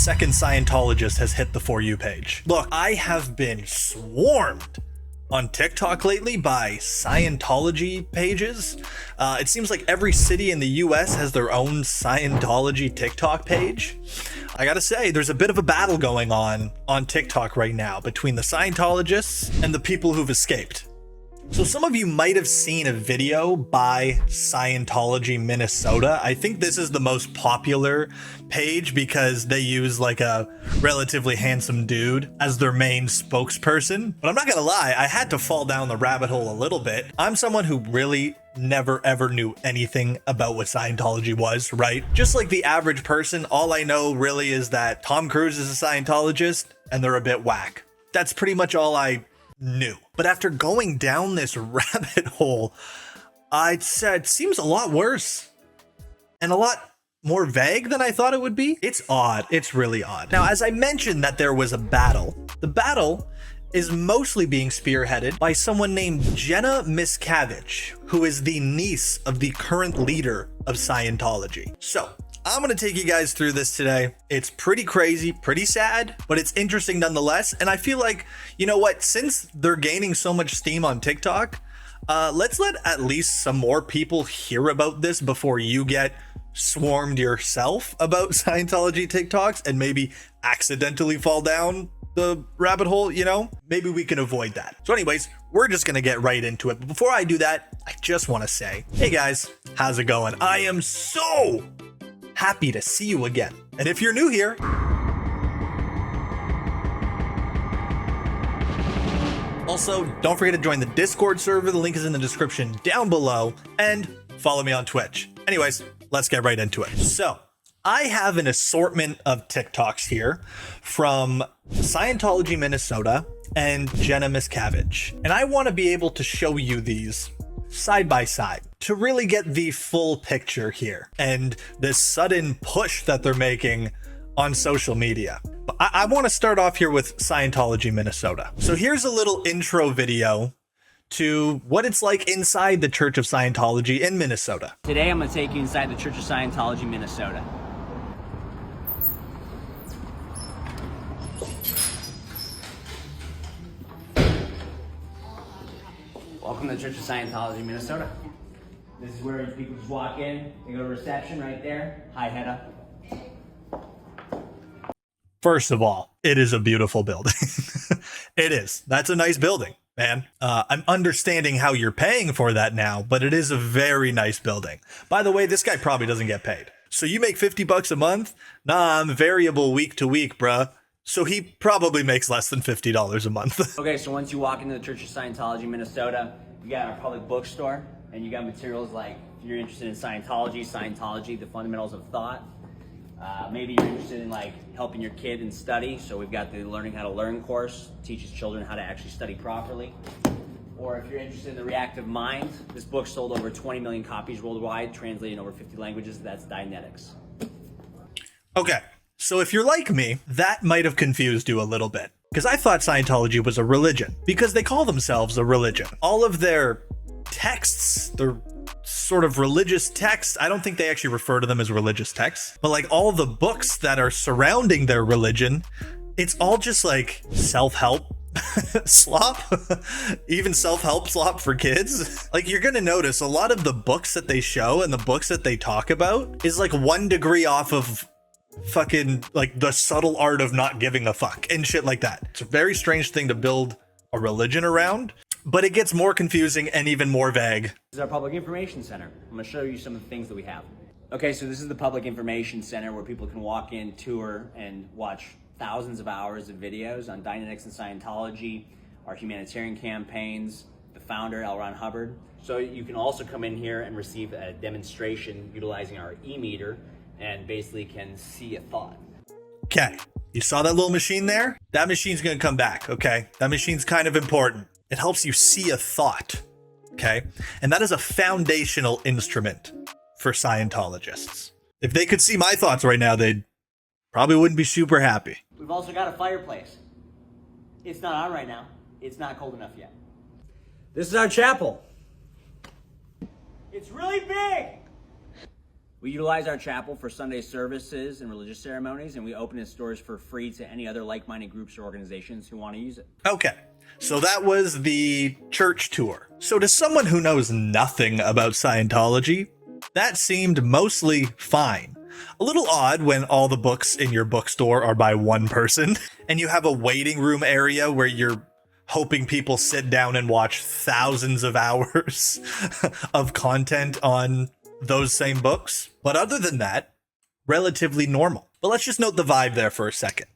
second Scientologist has hit the For You page. Look, I have been swarmed on TikTok lately by Scientology pages. It seems like every city in the US has their own Scientology TikTok page. I gotta say, there's a bit of a battle going on TikTok right now between the Scientologists and the people who've escaped. So some of you might have seen a video by Scientology Minnesota. I think this is the most popular page because they use like a relatively handsome dude as their main spokesperson. But I'm not gonna lie, I had to fall down the rabbit hole a little bit. I'm someone who really never ever knew anything about what Scientology was, right? Just like the average person, all I know really is that Tom Cruise is a Scientologist and they're a bit whack. That's pretty much all I knew. But after going down this rabbit hole, I'd say it seems a lot worse and a lot more vague than I thought it would be. It's odd. It's really odd. Now, as I mentioned that there was a battle, the battle is mostly being spearheaded by someone named Jenna Miscavige, who is the niece of the current leader of Scientology. So I'm going to take you guys through this today. It's pretty crazy, pretty sad, but it's interesting nonetheless. And I feel like, you know what, since they're gaining so much steam on TikTok, let's let at least some more people hear about this before you get swarmed yourself about Scientology TikToks and maybe accidentally fall down the rabbit hole, you know? Maybe we can avoid that. So anyways, we're just gonna get right into it. But before I do that, I just want to say, hey guys, how's it going? I am so happy to see you again. And if you're new here, also don't forget to join the Discord server. The link is in the description down below, and follow me on Twitch. Anyways, let's get right into it. So I have an assortment of TikToks here from Scientology Minnesota and Jenna Miscavige, and I want to be able to show you these side by side to really get the full picture here and this sudden push that they're making on social media. But I want to start off here with Scientology Minnesota. So here's a little intro video to what it's like inside the Church of Scientology in Minnesota. Today I'm going to take you inside the Church of Scientology Minnesota. Welcome to the Church of Scientology, Minnesota. This is where people just walk in, they go to reception right there. Hi, head up. First of all, it is a beautiful building. It is. That's a nice building, man. I'm understanding how you're paying for that now, but it is a very nice building. By the way, this guy probably doesn't get paid. So you make 50 bucks a month? Nah, I'm variable week to week, bruh. So he probably makes less than $50 a month. Okay, so once you walk into the Church of Scientology, Minnesota, you got our public bookstore, and you got materials like, if you're interested in Scientology, the fundamentals of thought. Maybe you're interested in like helping your kid in study, so we've got the Learning How to Learn course, teaches children how to actually study properly. Or if you're interested in the reactive mind, this book sold over 20 million copies worldwide, translated in over 50 languages. That's Dianetics. Okay. So if you're like me, that might have confused you a little bit, because I thought Scientology was a religion because they call themselves a religion. All of their texts, their sort of religious texts, I don't think they actually refer to them as religious texts, but like all the books that are surrounding their religion, it's all just like self-help slop, even self-help slop for kids. Like you're gonna notice a lot of the books that they show and the books that they talk about is like 1 degree off of fucking like the subtle art of not giving a fuck and shit like that. It's a very strange thing to build a religion around, but it gets more confusing and even more vague. This is our public information center. I'm going to show you some of the things that we have. Okay, so this is the public information center where people can walk in, tour, and watch thousands of hours of videos on Dianetics and Scientology, our humanitarian campaigns, the founder, L. Ron Hubbard. So you can also come in here and receive a demonstration utilizing our e-meter, and basically can see a thought. Okay, you saw that little machine there? That machine's gonna come back, okay? That machine's kind of important. It helps you see a thought, okay? And that is a foundational instrument for Scientologists. If they could see my thoughts right now, they probably wouldn't be super happy. We've also got a fireplace. It's not on right now. It's not cold enough yet. This is our chapel. It's really big. We utilize our chapel for Sunday services and religious ceremonies, and we open its doors for free to any other like-minded groups or organizations who want to use it. Okay, so that was the church tour. So to someone who knows nothing about Scientology, that seemed mostly fine. A little odd when all the books in your bookstore are by one person, and you have a waiting room area where you're hoping people sit down and watch thousands of hours of content on those same books. But other than that, relatively normal. But let's just note the vibe there for a second.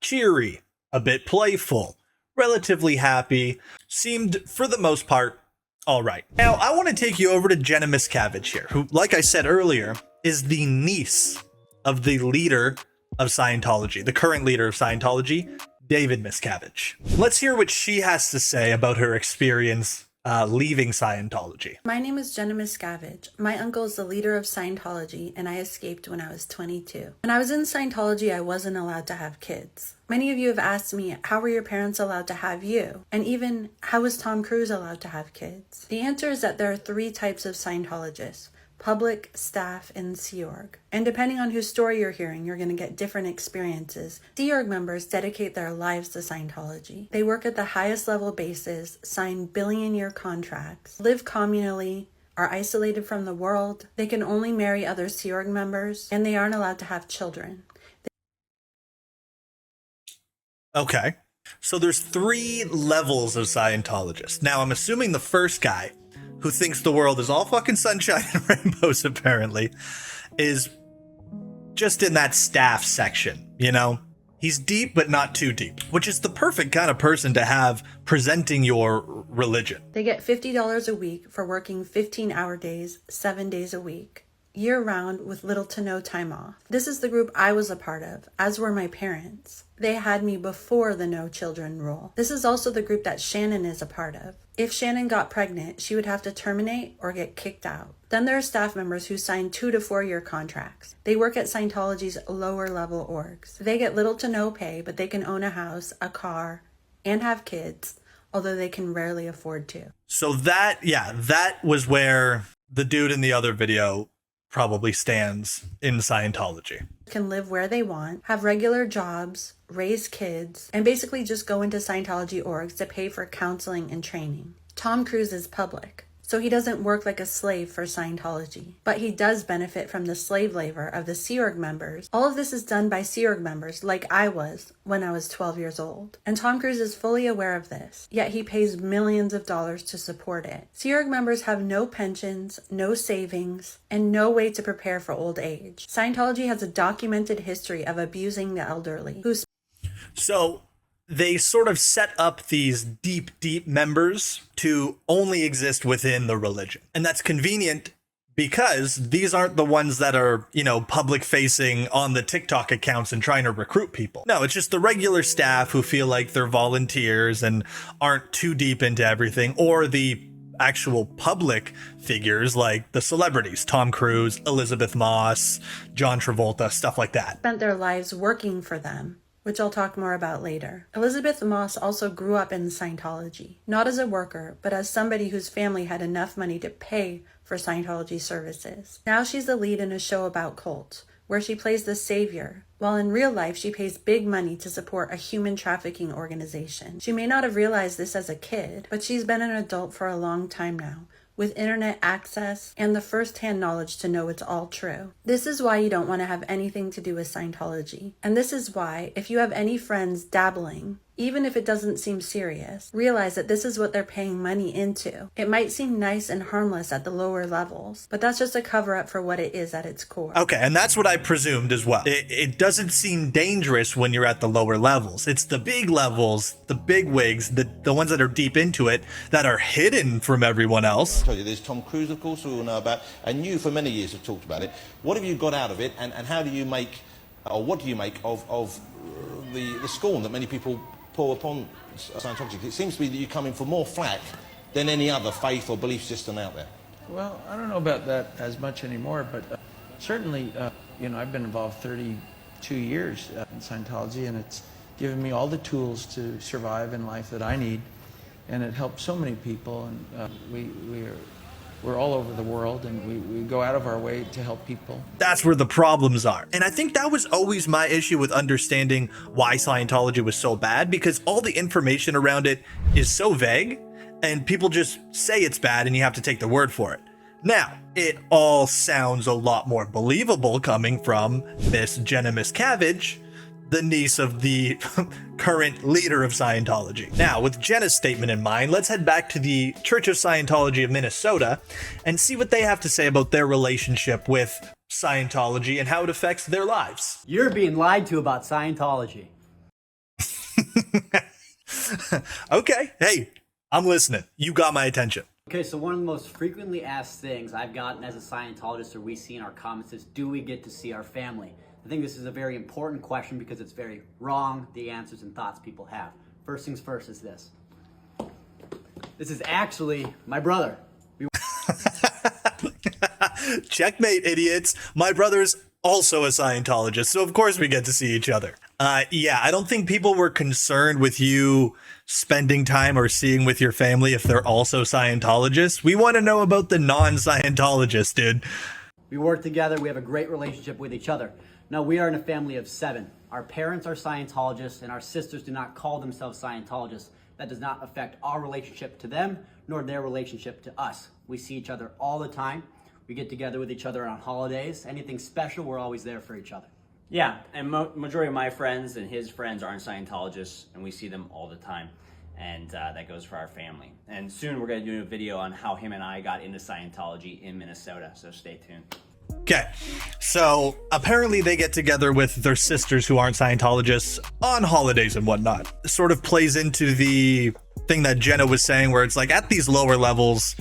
Cheery, a bit playful, relatively happy, seemed for the most part all right. Now, I want to take you over to Jenna Miscavige here, who, like I said earlier, is the niece of the leader of Scientology, the current leader of Scientology, David Miscavige. Let's hear what she has to say about her experience leaving Scientology. My name is Jenna Miscavige. My uncle is the leader of Scientology, and I escaped when I was 22. When I was in Scientology, I wasn't allowed to have kids. Many of you have asked me, how were your parents allowed to have you? And even, how was Tom Cruise allowed to have kids? The answer is that there are 3 types of Scientologists: public, staff, and Sea Org. And depending on whose story you're hearing, you're going to get different experiences. Sea Org members dedicate their lives to Scientology. They work at the highest level bases, sign billion-year contracts, live communally, are isolated from the world. They can only marry other Sea Org members, and they aren't allowed to have children. Okay, so there's 3 levels of Scientologists. Now, I'm assuming the first guy, who thinks the world is all fucking sunshine and rainbows, apparently, is just in that staff section, you know? He's deep, but not too deep, which is the perfect kind of person to have presenting your religion. They get $50 a week for working 15-hour days, 7 days a week, year-round with little to no time off. This is the group I was a part of, as were my parents. They had me before the no children rule. This is also the group that Shannon is a part of. If Shannon got pregnant, she would have to terminate or get kicked out. Then there are staff members who sign 2 to 4 year contracts. They work at Scientology's lower level orgs. They get little to no pay, but they can own a house, a car, and have kids, although they can rarely afford to. So that was where the dude in the other video probably stands in Scientology. Can live where they want, have regular jobs, raise kids, and basically just go into Scientology orgs to pay for counseling and training. Tom Cruise is public, so he doesn't work like a slave for Scientology, but he does benefit from the slave labor of the Sea Org members. All of this is done by Sea Org members, like I was when I was 12 years old. And Tom Cruise is fully aware of this, yet he pays millions of dollars to support it. Sea Org members have no pensions, no savings, and no way to prepare for old age. Scientology has a documented history of abusing the elderly. So they sort of set up these deep members to only exist within the religion. And that's convenient because these aren't the ones that are, you know, public facing on the TikTok accounts and trying to recruit people. No, it's just the regular staff who feel like they're volunteers and aren't too deep into everything, or the actual public figures like the celebrities, Tom Cruise, Elizabeth Moss, John Travolta, stuff like that. Spent their lives working for them, which I'll talk more about later. Elizabeth Moss also grew up in Scientology, not as a worker, but as somebody whose family had enough money to pay for Scientology services. Now she's the lead in a show about cults, where she plays the savior, while in real life she pays big money to support a human trafficking organization. She may not have realized this as a kid, but she's been an adult for a long time now, with internet access and the first-hand knowledge to know it's all true. This is why you don't want to have anything to do with Scientology. And this is why, if you have any friends dabbling, even if it doesn't seem serious, realize that this is what they're paying money into. It might seem nice and harmless at the lower levels, but that's just a cover-up for what it is at its core. Okay, and that's what I presumed as well. It doesn't seem dangerous when you're at the lower levels. It's the big levels, the big wigs, the ones that are deep into it, that are hidden from everyone else. I tell you, there's Tom Cruise, of course, we all know about, and you for many years have talked about it. What have you got out of it, and how do you make, or what do you make of the scorn that many people pour upon Scientology? It seems to be that you come in for more flack than any other faith or belief system out there. Well, I don't know about that as much anymore, but certainly, you know, I've been involved 32 years in Scientology, and it's given me all the tools to survive in life that I need, and it helps so many people, and we are we're all over the world, and we go out of our way to help people. That's where the problems are. And I think that was always my issue with understanding why Scientology was so bad, because all the information around it is so vague and people just say it's bad and you have to take their word for it. Now, it all sounds a lot more believable coming from Miss Jenna Miscavige, the niece of the current leader of Scientology. Now, with Jenna's statement in mind, let's head back to the Church of Scientology of Minnesota and see what they have to say about their relationship with Scientology and how it affects their lives. You're being lied to about Scientology. Okay, hey, I'm listening. You got my attention. Okay, so one of the most frequently asked things I've gotten as a Scientologist, or we see in our comments, is do we get to see our family? I think this is a very important question because it's very wrong, the answers and thoughts people have. First things first is this. This is actually my brother. Checkmate, idiots. My brother's also a Scientologist, so of course we get to see each other. Yeah, I don't think people were concerned with you spending time or seeing with your family if they're also Scientologists. We want to know about the non-Scientologists, dude. We work together, we have a great relationship with each other. Now, we are in a family of 7. Our parents are Scientologists and our sisters do not call themselves Scientologists. That does not affect our relationship to them, nor their relationship to us. We see each other all the time. We get together with each other on holidays. Anything special, we're always there for each other. Yeah, and majority of my friends and his friends aren't Scientologists, and we see them all the time. And that goes for our family. And soon we're going to do a video on how him and I got into Scientology in Minnesota, so stay tuned. Okay, so apparently they get together with their sisters who aren't Scientologists on holidays and whatnot. It sort of plays into the thing that Jenna was saying, where it's like at these lower levels,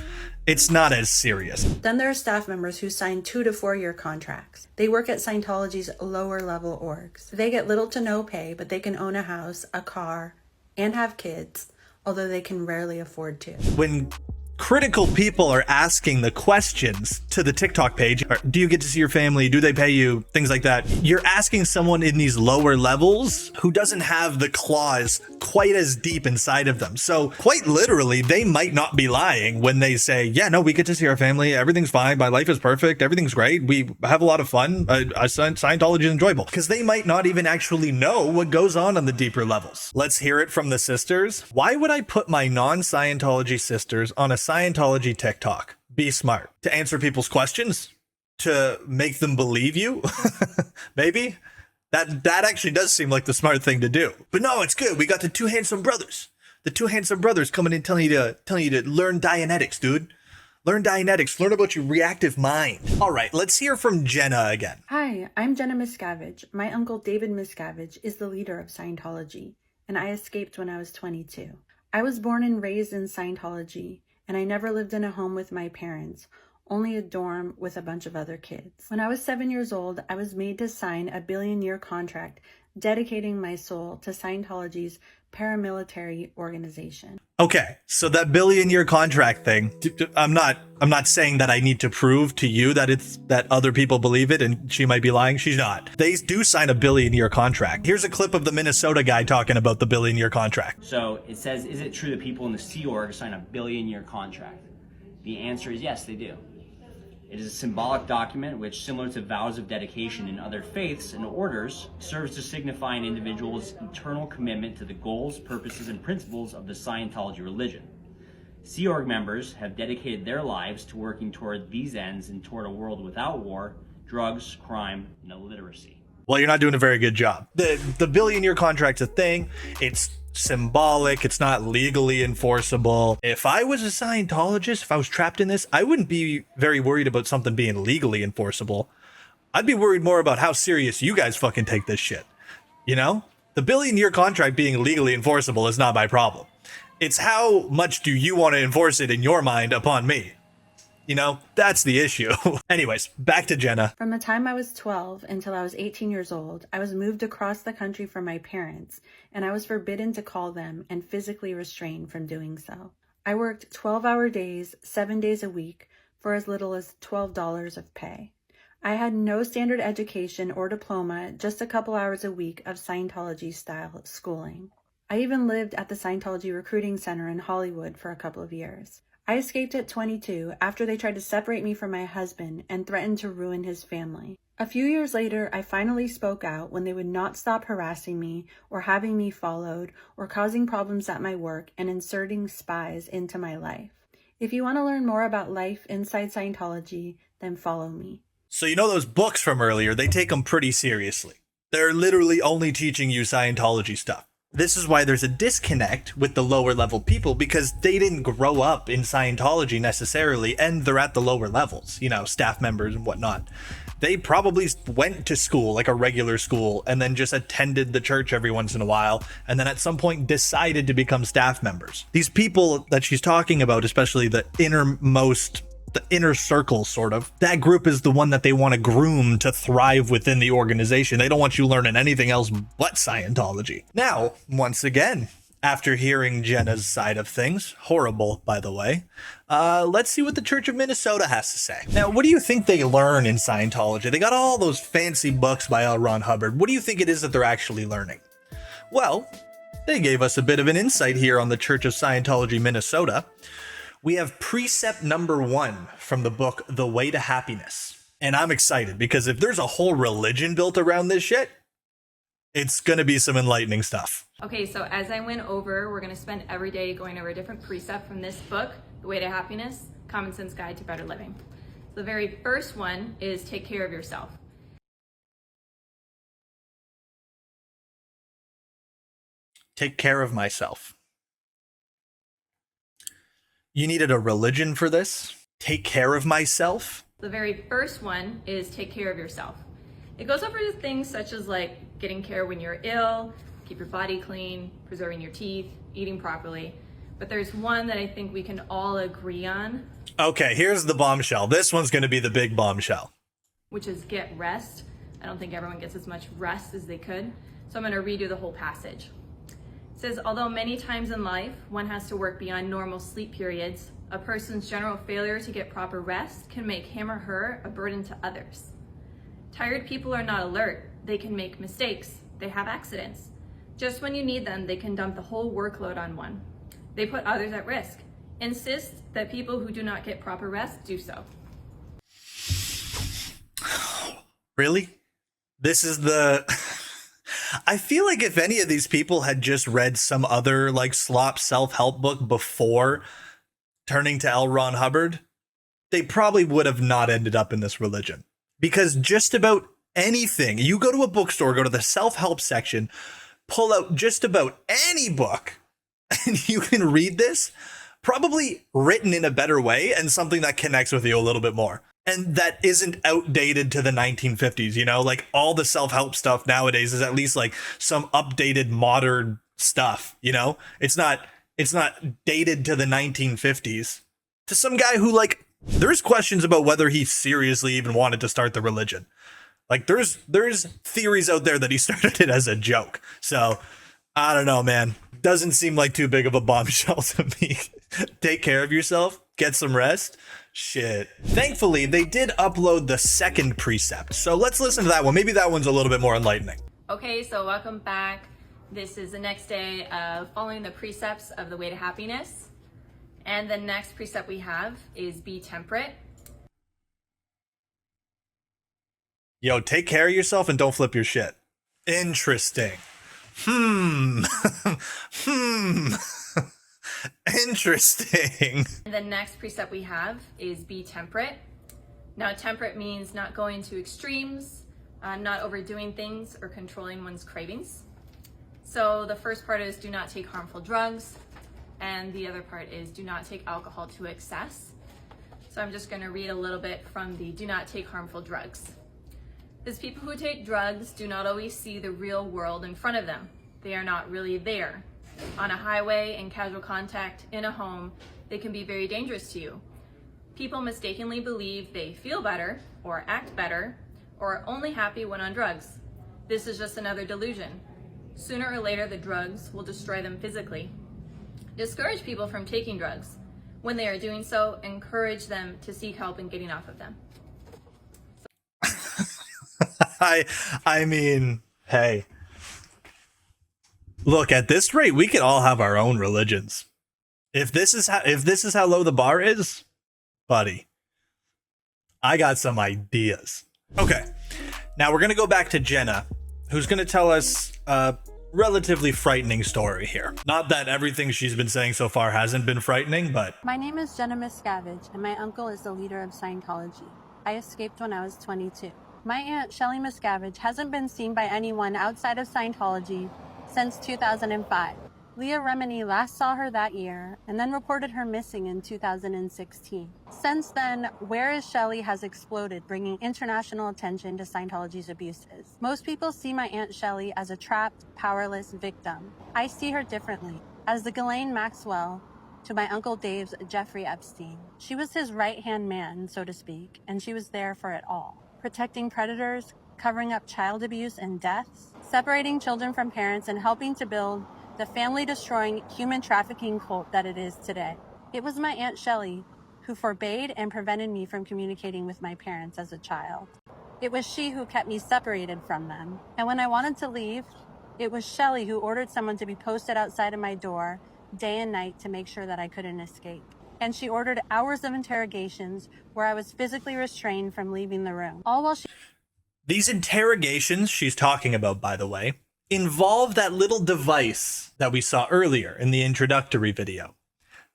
it's not as serious. Then there are staff members who sign 2 to 4 year contracts. They work at Scientology's lower level orgs. They get little to no pay, but they can own a house, a car, and have kids, although they can rarely afford to. When critical people are asking the questions to the TikTok page, do you get to see your family? Do they pay you? Things like that. You're asking someone in these lower levels who doesn't have the claws quite as deep inside of them. So quite literally, they might not be lying when they say, yeah, no, we get to see our family. Everything's fine. My life is perfect. Everything's great. We have a lot of fun. Scientology is enjoyable, because they might not even actually know what goes on the deeper levels. Let's hear it from the sisters. Why would I put my non-Scientology sisters on a Scientology TikTok? Be smart. To answer people's questions? To make them believe you? Maybe? That actually does seem like the smart thing to do. But no, it's good. We got the 2 handsome brothers. The 2 handsome brothers coming in telling you to learn Dianetics, dude. Learn Dianetics. Learn about your reactive mind. All right, let's hear from Jenna again. Hi, I'm Jenna Miscavige. My uncle David Miscavige is the leader of Scientology, and I escaped when I was 22. I was born and raised in Scientology, and I never lived in a home with my parents, only a dorm with a bunch of other kids. When I was 7 years old, I was made to sign a billion-year contract dedicating my soul to Scientology's paramilitary organization. Okay, so that billion-year contract thing, I'm not saying that I need to prove to you that other people believe it and she might be lying. She's not. They do sign a billion-year contract. Here's a clip of the Minnesota guy talking about the billion-year contract. So it says, is it true that people in the Sea Org sign a billion-year contract? The answer is yes, they do. It is a symbolic document which, similar to vows of dedication in other faiths and orders, serves to signify an individual's eternal commitment to the goals, purposes, and principles of the Scientology religion. Sea Org members have dedicated their lives to working toward these ends and toward a world without war, drugs, crime, and illiteracy. Well, you're not doing a very good job. The billion-year contract's a thing. It's symbolic. It's not legally enforceable. If I was a Scientologist, if I was trapped in this, I wouldn't be very worried about something being legally enforceable. I'd be worried more about how serious you guys fucking take this shit. You know? The billion-year contract being legally enforceable is not my problem. It's how much do you want to enforce it in your mind upon me? You know, that's the issue. Anyways, back to Jenna. From the time I was 12 until I was 18 years old, I was moved across the country from my parents, and I was forbidden to call them and physically restrained from doing so. I worked 12-hour days, 7 days a week, for as little as $12 of pay. I had no standard education or diploma, just a couple hours a week of Scientology-style schooling. I even lived at the Scientology Recruiting Center in Hollywood for a couple of years. I escaped at 22 after they tried to separate me from my husband and threatened to ruin his family. A few years later, I finally spoke out when they would not stop harassing me or having me followed or causing problems at my work and inserting spies into my life. If you want to learn more about life inside Scientology, then follow me. So you know those books from earlier, they take them pretty seriously. They're literally only teaching you Scientology stuff. This is why there's a disconnect with the lower level people, because they didn't grow up in Scientology necessarily, and they're at the lower levels, you know, staff members and whatnot. They probably went to school, like a regular school, and then just attended the church every once in a while, and then at some point decided to become staff members. These people that she's talking about, especially the inner circle, sort of, that group is the one that they want to groom to thrive within the organization. They don't want you learning anything else but Scientology. Now, once again, after hearing Jenna's side of things, horrible, by the way, let's see what the Church of Minnesota has to say. Now, what do you think they learn in Scientology? They got all those fancy books by L. Ron Hubbard. What do you think it is that they're actually learning? Well, they gave us a bit of an insight here on the Church of Scientology Minnesota. We have precept number 1 from the book, The Way to Happiness. And I'm excited because if there's a whole religion built around this shit, it's going to be some enlightening stuff. Okay, so as I went over, we're going to spend every day going over a different precept from this book, The Way to Happiness, Common Sense Guide to Better Living. So the very first one is take care of yourself. Take care of myself. You needed a religion for this? Take care of myself? The very first one is take care of yourself. It goes over things such as like getting care when you're ill, keep your body clean, preserving your teeth, eating properly. But there's one that I think we can all agree on. Okay, here's the bombshell. This one's going to be the big bombshell. Which is get rest. I don't think everyone gets as much rest as they could. So I'm going to redo the whole passage. It says, although many times in life one has to work beyond normal sleep periods, a person's general failure to get proper rest can make him or her a burden to others. Tired people are not alert. They can make mistakes. They have accidents. Just when you need them, they can dump the whole workload on one. They put others at risk. Insist that people who do not get proper rest do so. Really? This is the... I feel like if any of these people had just read some other like slop self-help book before turning to L. Ron Hubbard, they probably would have not ended up in this religion. Because just about anything, you go to a bookstore, go to the self-help section, pull out just about any book, and you can read this, probably written in a better way and something that connects with you a little bit more. And that isn't outdated to the 1950s, you know, like all the self-help stuff nowadays is at least like some updated modern stuff, you know, it's not dated to the 1950s to some guy who like, there's questions about whether he seriously even wanted to start the religion. Like there's theories out there that he started it as a joke. So I don't know, man, doesn't seem like too big of a bombshell to me. Take care of yourself, get some rest. Shit. Thankfully, they did upload the second precept. So let's listen to that one. Maybe that one's a little bit more enlightening. Okay, so welcome back. This is the next day of following the precepts of the Way to Happiness. And the next precept we have is be temperate. Yo, take care of yourself and don't flip your shit. Interesting. Interesting. The next precept we have is be temperate. Now, temperate means not going to extremes, not overdoing things or controlling one's cravings. So the first part is do not take harmful drugs, and the other part is do not take alcohol to excess. So I'm just going to read a little bit from the do not take harmful drugs. As people who take drugs do not always see the real world in front of them. They are not really there. On a highway, in casual contact, in a home, they can be very dangerous to you. People mistakenly believe they feel better or act better or are only happy when on drugs. This is just another delusion. Sooner or later, the drugs will destroy them physically. Discourage people from taking drugs. When they are doing so, encourage them to seek help in getting off of them. I mean, hey. Look, at this rate, we could all have our own religions. If this is how low the bar is, buddy, I got some ideas. Okay, now we're gonna go back to Jenna, who's gonna tell us a relatively frightening story here. Not that everything she's been saying so far hasn't been frightening, but My name is Jenna Miscavige, and my uncle is the leader of Scientology. I escaped when I was 22. My aunt, Shelly Miscavige, hasn't been seen by anyone outside of Scientology since 2005. Leah Remini last saw her that year and then reported her missing in 2016. Since then, Where is Shelly has exploded, bringing international attention to Scientology's abuses. Most people see my Aunt Shelly as a trapped, powerless victim. I see her differently, as the Ghislaine Maxwell to my Uncle Dave's Jeffrey Epstein. She was his right-hand man, so to speak, and she was there for it all. Protecting predators, covering up child abuse and deaths, separating children from parents, and helping to build the family-destroying human trafficking cult that it is today. It was my Aunt Shelly who forbade and prevented me from communicating with my parents as a child. It was she who kept me separated from them. And when I wanted to leave, it was Shelly who ordered someone to be posted outside of my door day and night to make sure that I couldn't escape. And she ordered hours of interrogations where I was physically restrained from leaving the room. All while she... these interrogations she's talking about, by the way, involve that little device that we saw earlier in the introductory video.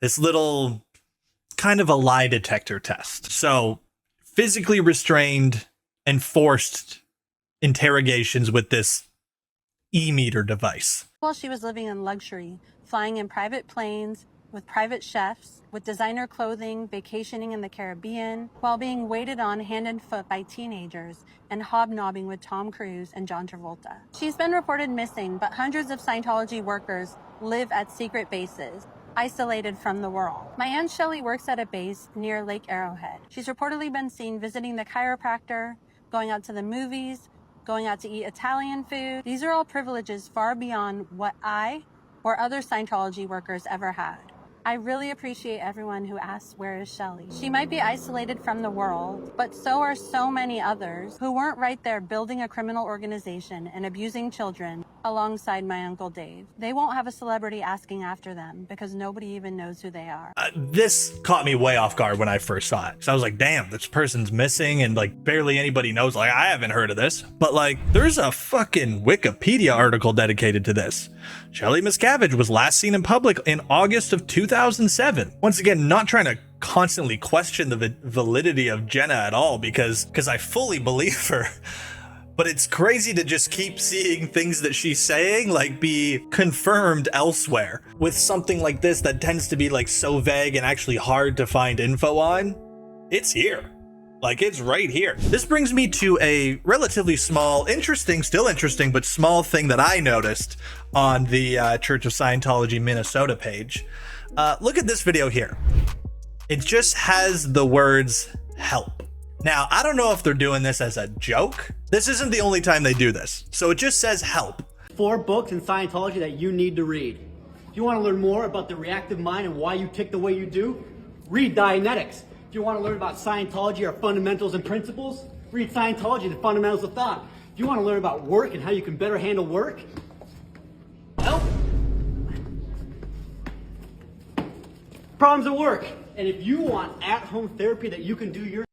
This little kind of a lie detector test. So physically restrained and forced interrogations with this e-meter device. While she was living in luxury, flying in private planes, with private chefs, with designer clothing, vacationing in the Caribbean, while being waited on hand and foot by teenagers and hobnobbing with Tom Cruise and John Travolta. She's been reported missing, but hundreds of Scientology workers live at secret bases, isolated from the world. My Aunt Shelly works at a base near Lake Arrowhead. She's reportedly been seen visiting the chiropractor, going out to the movies, going out to eat Italian food. These are all privileges far beyond what I or other Scientology workers ever had. I really appreciate everyone who asks, where is Shelly? She might be isolated from the world, but so are so many others who weren't right there building a criminal organization and abusing children alongside my Uncle Dave. They won't have a celebrity asking after them because nobody even knows who they are. This caught me way off guard when I first saw it. So I was like, damn, this person's missing and like barely anybody knows. Like, I haven't heard of this. But like, there's a fucking Wikipedia article dedicated to this. Shelly Miscavige was last seen in public in August of 2007. Once again, not trying to constantly question the validity of Jenna at all because I fully believe her. But it's crazy to just keep seeing things that she's saying like be confirmed elsewhere with something like this that tends to be like so vague and actually hard to find info on. It's here. Like, it's right here. This brings me to a relatively small, still interesting, but small thing that I noticed on the Church of Scientology Minnesota page. Look at this video here. It just has the words help. Now, I don't know if they're doing this as a joke. This isn't the only time they do this. So it just says help. 4 books in Scientology that you need to read. If you want to learn more about the reactive mind and why you tick the way you do, read Dianetics. If you want to learn about Scientology or fundamentals and principles, read Scientology, the fundamentals of thought. If you want to learn about work and how you can better handle work, help. Problems at work. And if you want at-home therapy that you can do your...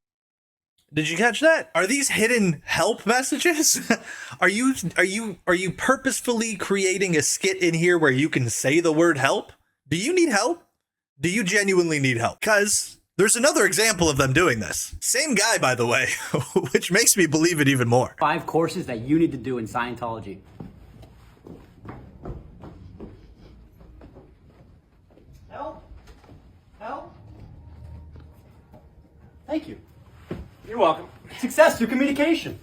Did you catch that? Are these hidden help messages? Are you purposefully creating a skit in here where you can say the word help? Do you need help? Do you genuinely need help? Because there's another example of them doing this. Same guy, by the way, which makes me believe it even more. 5 courses that you need to do in Scientology. Help? Help? Thank you. You're welcome. Success through communication.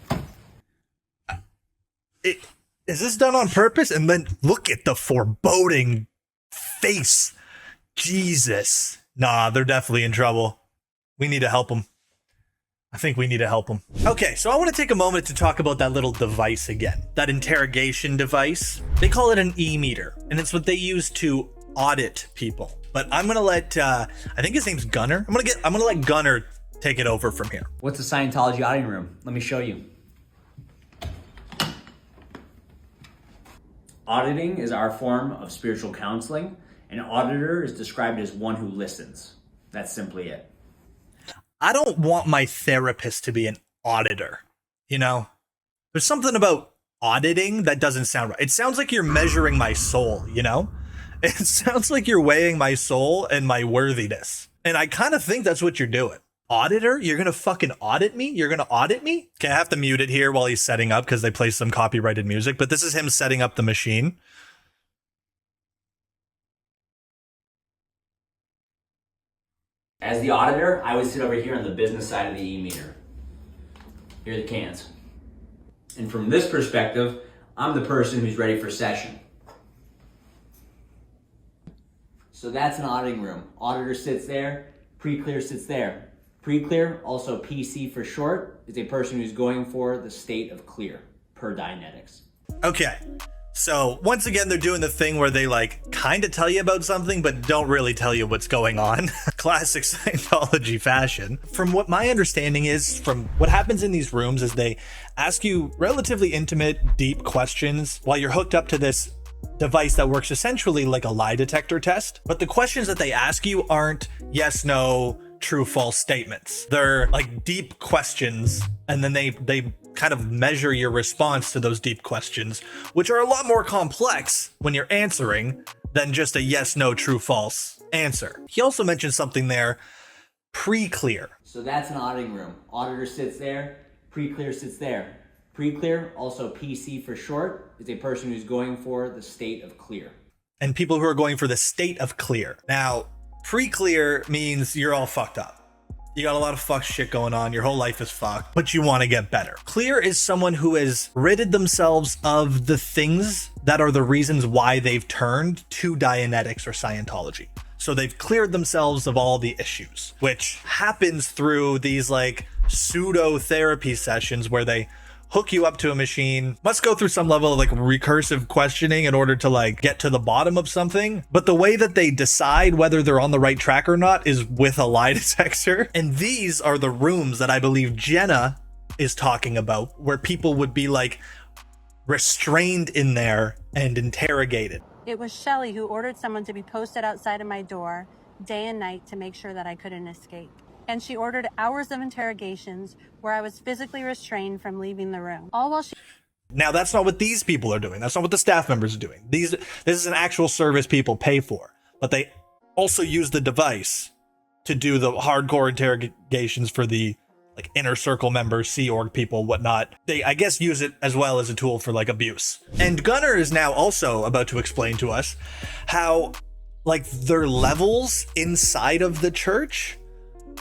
Is this done on purpose? And then look at the foreboding face. Jesus. Nah, they're definitely in trouble. We need to help them. I think we need to help them. Okay, so I want to take a moment to talk about that little device again. That interrogation device. They call it an e-meter, and it's what they use to audit people. But I'm gonna let I think his name's Gunner. I'm gonna let Gunner take it over from here. What's a Scientology auditing room? Let me show you. Auditing is our form of spiritual counseling, An auditor is described as one who listens. That's simply it. I don't want my therapist to be an auditor. You know, there's something about auditing that doesn't sound right. It sounds like you're measuring my soul, you know? It sounds like you're weighing my soul and my worthiness. And I kind of think that's what you're doing. Auditor? You're going to fucking audit me? You're going to audit me? Okay, I have to mute it here while he's setting up because they play some copyrighted music, but this is him setting up the machine. As the auditor, I would sit over here on the business side of the e-meter. Here are the cans. And from this perspective, I'm the person who's ready for session. So that's an auditing room. Auditor sits there, pre-clear sits there. Pre-clear, also PC for short, is a person who's going for the state of clear, per Dianetics. Okay, so once again, they're doing the thing where they like kind of tell you about something, but don't really tell you what's going on. Classic Scientology fashion. From what my understanding is, from what happens in these rooms is they ask you relatively intimate, deep questions while you're hooked up to this device that works essentially like a lie detector test. But the questions that they ask you aren't yes, no, true, false statements. They're like deep questions, and then they kind of measure your response to those deep questions, which are a lot more complex when you're answering than just a yes, no, true, false answer. He also mentioned something there, pre-clear. So that's an auditing room. Auditor sits there, pre-clear sits there. Pre-clear, also PC for short, is a person who's going for the state of clear. And people who are going for the state of clear. Now, pre-clear means you're all fucked up. You got a lot of fucked shit going on. Your whole life is fucked, but you want to get better. Clear is someone who has ridded themselves of the things that are the reasons why they've turned to Dianetics or Scientology. So they've cleared themselves of all the issues, which happens through these like pseudo therapy sessions where they hook you up to a machine, must go through some level of like recursive questioning in order to like get to the bottom of something. But the way that they decide whether they're on the right track or not is with a lie detector. And these are the rooms that I believe Jenna is talking about, where people would be like restrained in there and interrogated. It was Shelly who ordered someone to be posted outside of my door day and night to make sure that I couldn't escape. And she ordered hours of interrogations where I was physically restrained from leaving the room. All while she... Now, that's not what these people are doing. That's not what the staff members are doing. This is an actual service people pay for. But they also use the device to do the hardcore interrogations for the like inner circle members, Sea Org people, whatnot. They, I guess, use it as well as a tool for like abuse. And Gunnar is now also about to explain to us how like their levels inside of the church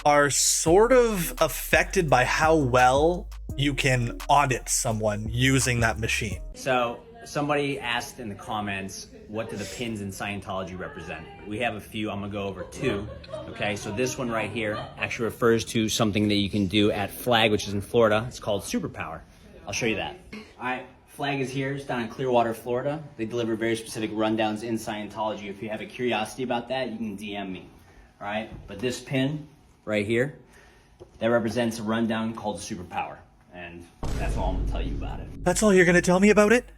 are sort of affected by how well you can audit someone using that machine. So somebody asked in the comments, what do the pins in Scientology represent? We have a few, I'm gonna go over two. Okay, so this one right here actually refers to something that you can do at Flag, which is in Florida. It's called Superpower. I'll show you that. All right, Flag is here, it's down in Clearwater, Florida. They deliver very specific rundowns in Scientology. If you have a curiosity about that, you can DM me. All right, but this pin right here, that represents a rundown called Superpower. And that's all I'm gonna tell you about it. That's all you're gonna tell me about it?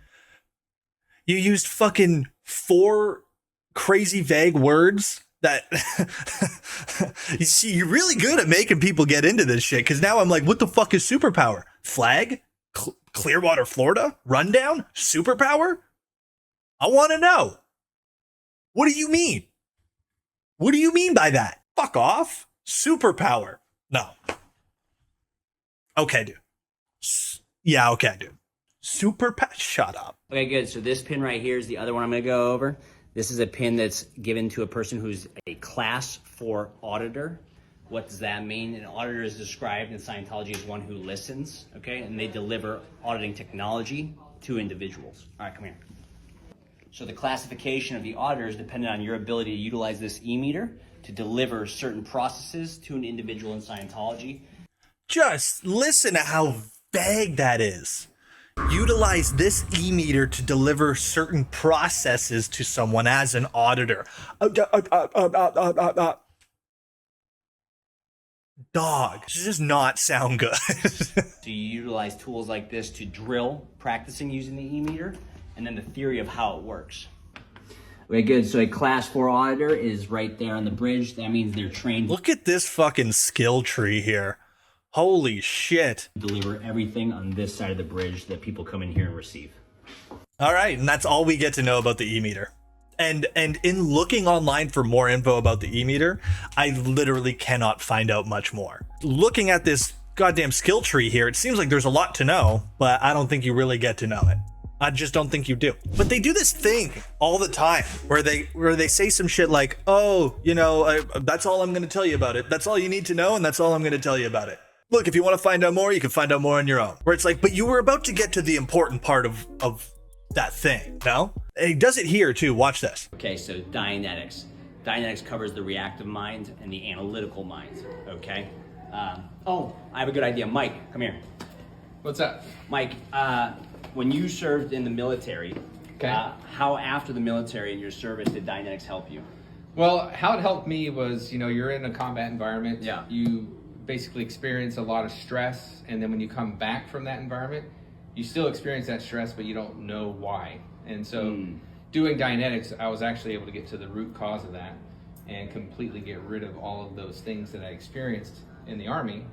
You used fucking 4 crazy vague words that you see, you're really good at making people get into this shit, because now I'm like, what the fuck is Superpower? Flag? Clearwater, Florida? Rundown? Superpower? I want to know. What do you mean? What do you mean by that? Fuck off. Superpower. No. Okay, dude. Yeah, okay, dude. Shut up. Okay, good. So this pin right here is the other one I'm going to go over. This is a pin that's given to a person who's a class 4 auditor. What does that mean? An auditor is described in Scientology as one who listens, okay? And they deliver auditing technology to individuals. All right, come here. So the classification of the auditor is dependent on your ability to utilize this e-meter to deliver certain processes to an individual in Scientology. Just listen to how vague that is. Utilize this e-meter to deliver certain processes to someone as an auditor. Dog, this does not sound good. So you utilize tools like this to drill, practicing using the e-meter, and then the theory of how it works. Okay, good. So a class 4 auditor is right there on the bridge. That means they're trained Look at this fucking skill tree here. Holy shit. to deliver everything on this side of the bridge that people come in here and receive. All right, and that's all we get to know about the e-meter. And in looking online for more info about the e-meter, I literally cannot find out much more. Looking at this goddamn skill tree here, it seems like there's a lot to know, but I don't think you really get to know it. I just don't think you do. But they do this thing all the time where they say some shit like, oh, you know, that's all I'm going to tell you about it. That's all you need to know, and that's all I'm going to tell you about it. Look, if you want to find out more, you can find out more on your own. Where it's like, but you were about to get to the important part of that thing, no? And he does it here too. Watch this. Okay, so Dianetics. Dianetics covers the reactive mind and the analytical mind, okay? Oh, I have a good idea. Mike, come here. What's up? Mike, when you served in the military, Okay. How after the military and your service did Dianetics help you? Well, how it helped me was, you know, you're in a combat environment. Yeah. You basically experience a lot of stress, and then when you come back from that environment, you still experience that stress, but you don't know why. And so doing Dianetics, I was actually able to get to the root cause of that and completely get rid of all of those things that I experienced in the Army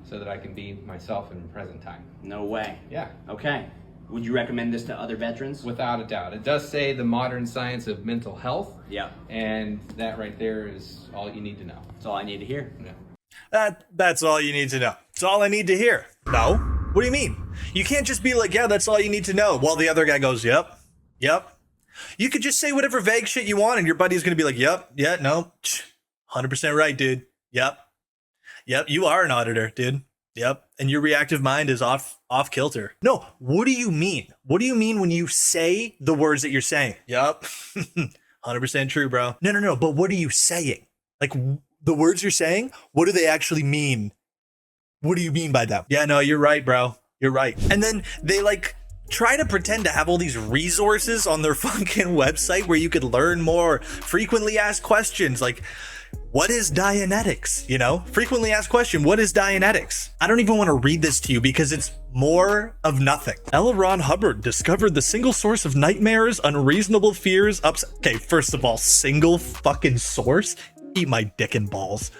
so that I can be myself in present time. No way. Yeah. Okay. Would you recommend this to other veterans? Without a doubt. It does say the modern science of mental health. Yeah. And that right there is all you need to know. That's all I need to hear. Yeah. That's all you need to know. It's all I need to hear. No? What do you mean? You can't just be like, yeah, that's all you need to know, while the other guy goes, yep. You could just say whatever vague shit you want, and your buddy's going to be like, yep, yeah, no, 100% right, dude. Yep, you are an auditor, dude. Yep, and your reactive mind is off kilter. No, what do you mean? What do you mean when you say the words that you're saying? Yep, 100% true, bro. No, but what are you saying? Like, the words you're saying, what do they actually mean? What do you mean by that? Yeah, no, you're right, bro. You're right. And then they like try to pretend to have all these resources on their fucking website where you could learn more, frequently asked questions like, what is Dianetics? You know, frequently asked question, what is Dianetics? I don't even want to read this to you because it's more of nothing. L. Ron Hubbard discovered the single source of nightmares, unreasonable fears, okay, first of all, single fucking source? Eat my dick and balls.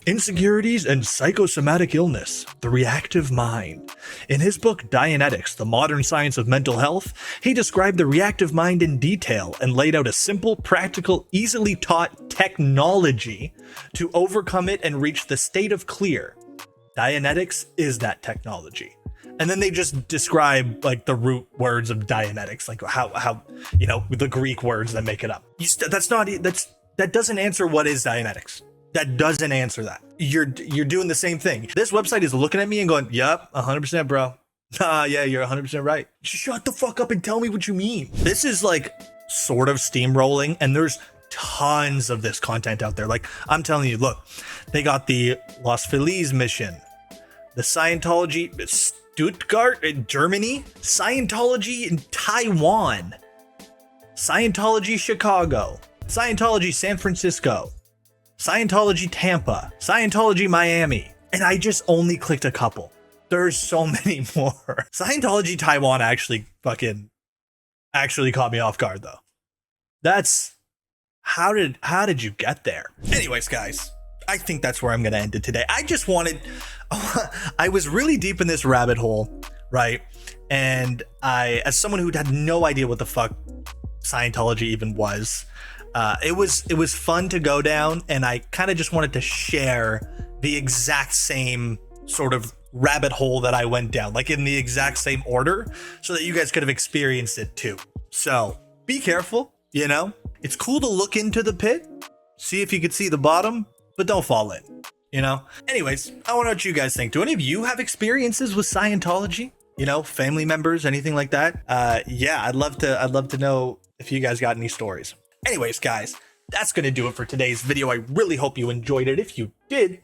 Insecurities and psychosomatic illness, the reactive mind. In his book, Dianetics, The Modern Science of Mental Health, he described the reactive mind in detail and laid out a simple, practical, easily taught technology to overcome it and reach the state of clear. Dianetics is that technology. And then they just describe like the root words of Dianetics, like how you know, the Greek words that make it up. That doesn't answer what is Dianetics. That doesn't answer that. You're doing the same thing. This website is looking at me and going, yep, 100%, bro. Yeah, you're 100% right. Shut the fuck up and tell me what you mean. This is like sort of steamrolling, and there's tons of this content out there. Like, I'm telling you, look, they got the Los Feliz mission, the Scientology Stuttgart in Germany, Scientology in Taiwan, Scientology Chicago, Scientology San Francisco, Scientology Tampa, Scientology Miami, and I just only clicked a couple. There's so many more. Scientology Taiwan actually caught me off guard though. That's how did you get there? Anyways, guys, I think that's where I'm gonna end it today. I was really deep in this rabbit hole, right? And as someone who had no idea what the fuck Scientology even was, it was fun to go down, and I kind of just wanted to share the exact same sort of rabbit hole that I went down, like in the exact same order, so that you guys could have experienced it too. So be careful, you know? It's cool to look into the pit, see if you could see the bottom, but don't fall in, you know? Anyways, I want to know what you guys think. Do any of you have experiences with Scientology? You know, family members, anything like that? Yeah, I'd love to know if you guys got any stories. Anyways, guys, that's going to do it for today's video. I really hope you enjoyed it. If you did,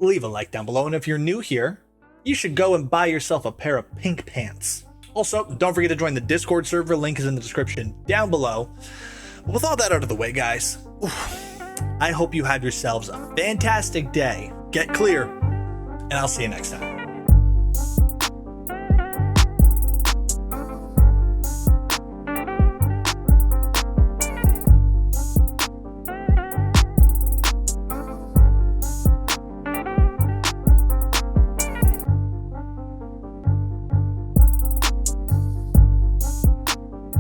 leave a like down below. And if you're new here, you should go and buy yourself a pair of pink pants. Also, don't forget to join the Discord server. Link is in the description down below. But with all that out of the way, guys, I hope you have yourselves a fantastic day. Get clear, and I'll see you next time.